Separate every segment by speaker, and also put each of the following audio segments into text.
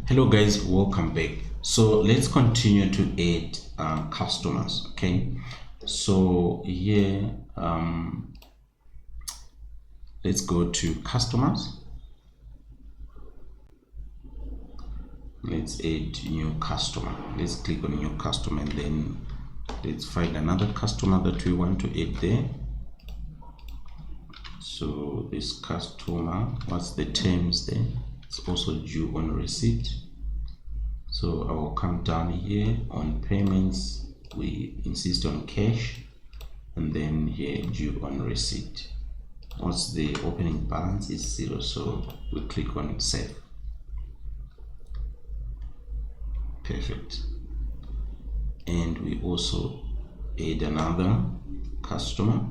Speaker 1: Hello guys, welcome back. So let's continue to add customers. Okay, so here let's go to customers. Let's add new customer. Let's click on new customer and then let's find another customer that we want to add there. So this customer, what's the terms there? It's also due on receipt. So I will come down here on payments. We insist on cash, and then here due on receipt. What's the opening balance? Is 0, so we click on save. Perfect. And we also add another customer.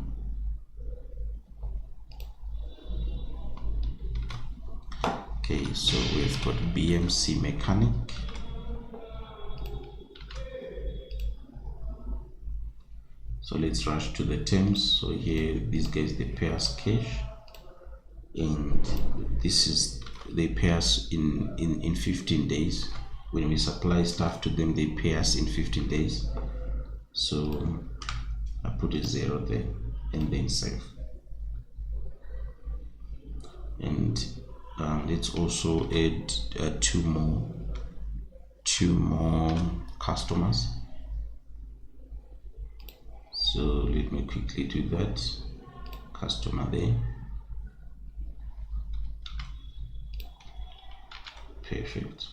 Speaker 1: Okay, so we've got BMC mechanic. So let's rush to the terms. So here these guys, they pay us cash, and this is they pay us in 15 days. When we supply stuff to them, they pay us in 15 days. So I put a 0 there and then save. And let's also add two more customers. So let me quickly do that. Customer there. Perfect.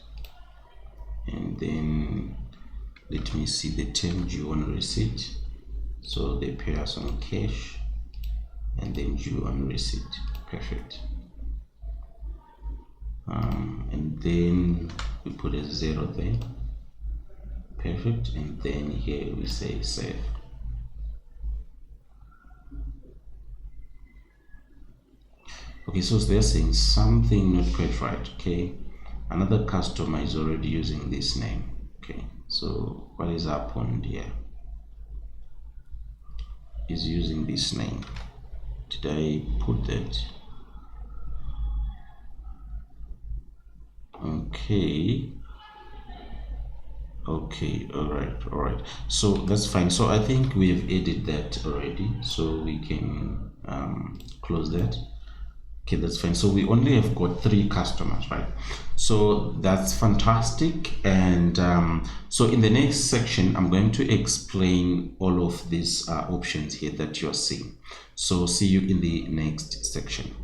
Speaker 1: And then let me see the term due on receipt. So they pay us on cash and then due on receipt. Perfect. And then we put a 0 there. Perfect. And then here we say save. Okay, so they're saying something not quite right. Okay, another customer is already using this name. Okay, so what is happened here? Is using this name. Did I put that? Okay, all right, so that's fine. So I think we have added that already, so we can close that. Okay, that's fine. So we only have got 3 customers, right? So that's fantastic. And so in the next section, I'm going to explain all of these options here that you're seeing. So see you in the next section.